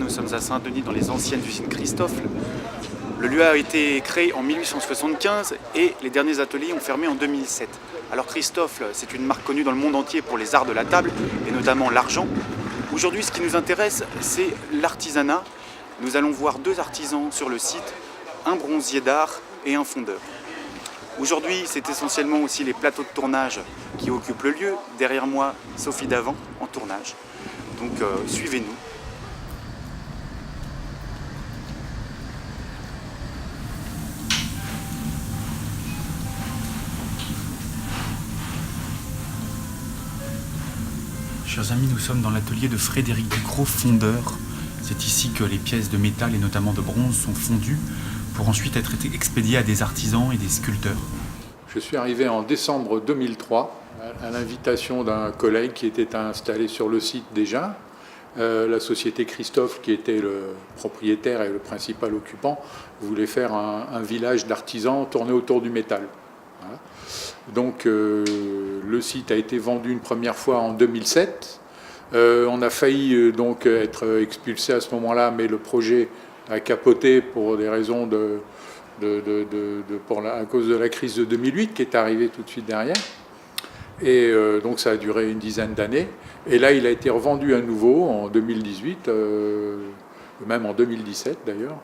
nous sommes à Saint-Denis dans les anciennes usines Christophe. Le lieu a été créé en 1875 et les derniers ateliers ont fermé en 2007. Alors Christophe, c'est une marque connue dans le monde entier pour les arts de la table et notamment l'argent. Aujourd'hui, ce qui nous intéresse, c'est l'artisanat. Nous allons voir deux artisans sur le site, un bronzier d'art et un fondeur. Aujourd'hui, c'est essentiellement aussi les plateaux de tournage qui occupent le lieu. Derrière moi, Sophie Davant en tournage. Donc suivez-nous. Chers amis, nous sommes dans l'atelier de Frédéric Ducrot, fondeur. C'est ici que les pièces de métal et notamment de bronze sont fondues pour ensuite être expédiées à des artisans et des sculpteurs. Je suis arrivé en décembre 2003 à l'invitation d'un collègue qui était installé sur le site déjà. La société Christophe, qui était le propriétaire et le principal occupant, voulait faire un village d'artisans tourné autour du métal. Voilà. Donc le site a été vendu une première fois en 2007. On a failli donc être expulsé à ce moment-là, mais le projet a capoté pour des raisons à cause de la crise de 2008 qui est arrivée tout de suite derrière. Et donc ça a duré une dizaine d'années. Et là, il a été revendu à nouveau en 2018, même en 2017 d'ailleurs.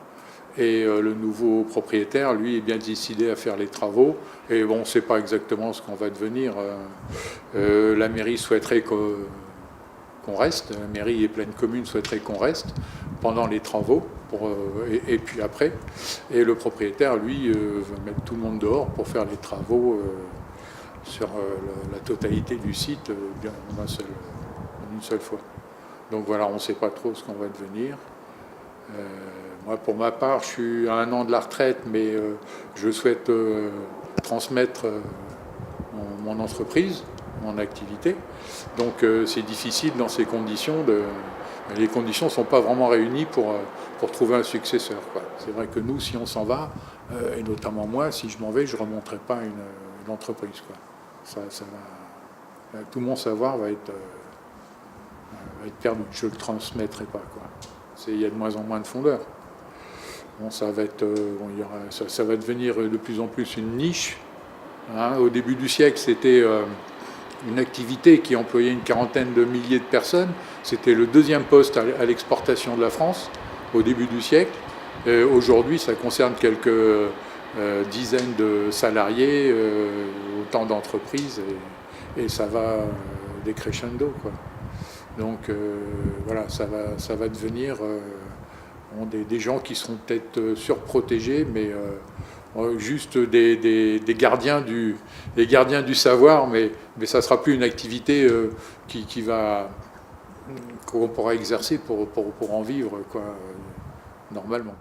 Et le nouveau propriétaire, lui, est bien décidé à faire les travaux. Et bon, on ne sait pas exactement ce qu'on va devenir. La mairie souhaiterait qu'on reste. La mairie et pleine commune souhaiteraient qu'on reste pendant les travaux et puis après. Et le propriétaire, lui, veut mettre tout le monde dehors pour faire les travaux sur la totalité du site en une seule fois. Donc voilà, on ne sait pas trop ce qu'on va devenir. Moi, pour ma part, je suis à 1 an de la retraite, mais je souhaite transmettre mon entreprise, mon activité. Donc c'est difficile dans ces conditions. Les conditions ne sont pas vraiment réunies pour trouver un successeur, quoi. C'est vrai que nous, si on s'en va, et notamment moi, si je m'en vais, je ne remonterai pas une entreprise, quoi. Ça va, tout mon savoir va être perdu. Je ne le transmettrai pas, quoi. Il y a de moins en moins de fondeurs. Bon, ça va devenir de plus en plus une niche. Hein. Au début du siècle, c'était une activité qui employait une quarantaine de milliers de personnes. C'était le deuxième poste à l'exportation de la France au début du siècle. Aujourd'hui, ça concerne quelques dizaines de salariés, autant d'entreprises, et ça va décrescendo, quoi. Donc voilà, ça va devenir des gens qui seront peut-être surprotégés, mais juste des gardiens du savoir, mais ça ne sera plus une activité qu'on pourra exercer pour en vivre, quoi, normalement.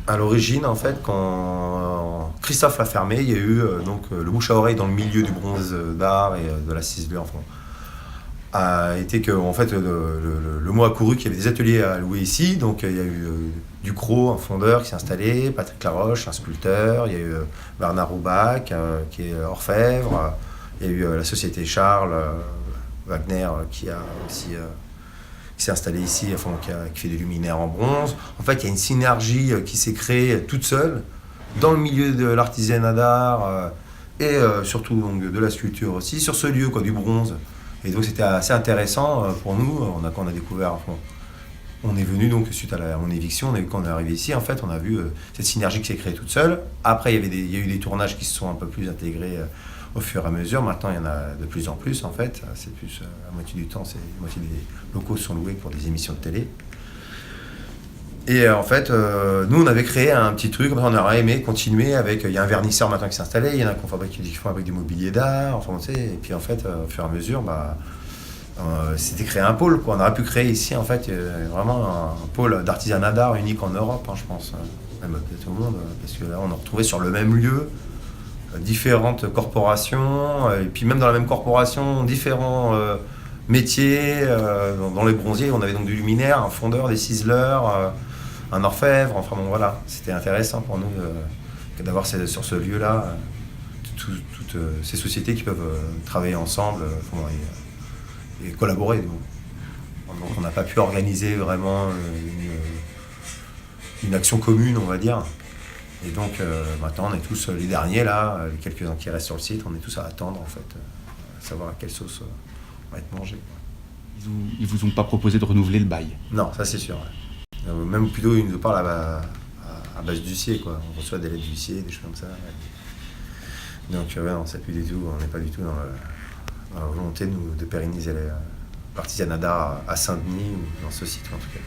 À l'origine, en fait, quand Christophe l'a fermé, il y a eu le bouche à oreille dans le milieu du bronze d'art et de la ciselure. Enfin, a été que, en fait, le mot a couru qu'il y avait des ateliers à louer ici. Donc, il y a eu Ducrot, un fondeur qui s'est installé, Patrick Laroche, un sculpteur, il y a eu Bernard Roubac, qui est orfèvre, il y a eu la société Charles Wagner, qui a aussi... qui s'est installé ici, enfin, qui fait des luminaires en bronze. En fait, il y a une synergie qui s'est créée toute seule dans le milieu de l'artisanat d'art et surtout donc, de la sculpture aussi, sur ce lieu, quoi, du bronze. Et donc c'était assez intéressant pour nous. Quand on a découvert, enfin, on est venu donc suite à mon éviction, quand on est arrivé ici, en fait, on a vu cette synergie qui s'est créée toute seule. Après, il y a eu des tournages qui se sont un peu plus intégrés au fur et à mesure. Maintenant, il y en a de plus en plus, en fait. C'est plus, la moitié du temps, la moitié des locaux sont loués pour des émissions de télé. Et en fait, nous, on avait créé un petit truc, on aurait aimé continuer avec... Il y a un vernisseur maintenant qui s'est installé, il y en a qui font avec du mobilier d'art, enfin, tu sais, et puis en fait, au fur et à mesure, c'était créé un pôle, quoi. On aurait pu créer ici, en fait, vraiment un pôle d'artisanat d'art unique en Europe, hein, je pense, même peut-être au monde, parce que là, on est retrouvé sur le même lieu, différentes corporations, et puis même dans la même corporation, différents métiers. Dans les bronziers, on avait donc du luminaire, un fondeur, des ciseleurs, un orfèvre, enfin bon voilà, c'était intéressant pour nous d'avoir sur ce lieu-là toutes ces sociétés qui peuvent travailler ensemble et collaborer. Donc on n'a pas pu organiser vraiment une action commune, on va dire. Et donc maintenant on est tous les derniers là, les quelques-uns qui restent sur le site, on est tous à attendre en fait, à savoir à quelle sauce va être mangée. Ils vous ont pas proposé de renouveler le bail? Non, ça c'est sûr. Ouais. Même plutôt ils nous parlent à base d'huissier, quoi. On reçoit des lettres d'huissier, des choses comme ça. Ouais. Donc ouais, non, c'est plus du tout, on n'est pas du tout dans la volonté de pérenniser l'artisanat d'art à Saint-Denis ou dans ce site en tout cas.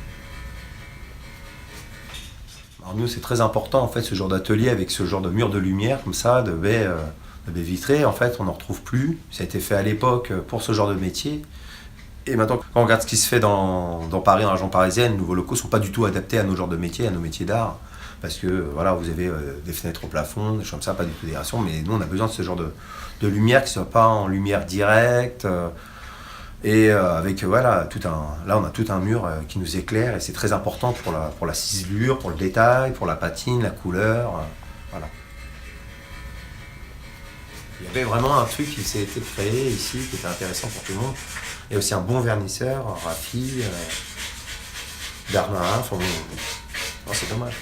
Alors nous, c'est très important en fait ce genre d'atelier avec ce genre de mur de lumière comme ça, de baies vitrées. En fait, on n'en retrouve plus. Ça a été fait à l'époque pour ce genre de métier. Et maintenant, quand on regarde ce qui se fait dans Paris, dans la région parisienne, les nouveaux locaux ne sont pas du tout adaptés à nos genres de métiers, à nos métiers d'art. Parce que voilà, vous avez des fenêtres au plafond, des choses comme ça, pas du tout d'aération. Mais nous, on a besoin de ce genre de lumière qui ne soit pas en lumière directe. Et avec voilà, là on a tout un mur qui nous éclaire et c'est très important pour la ciselure, pour le détail, pour la patine, la couleur, voilà. Il y avait vraiment un truc qui s'est été créé ici qui était intéressant pour tout le monde. Il y a aussi un bon vernisseur, Rafi, Darmarin, enfin bon, c'est dommage.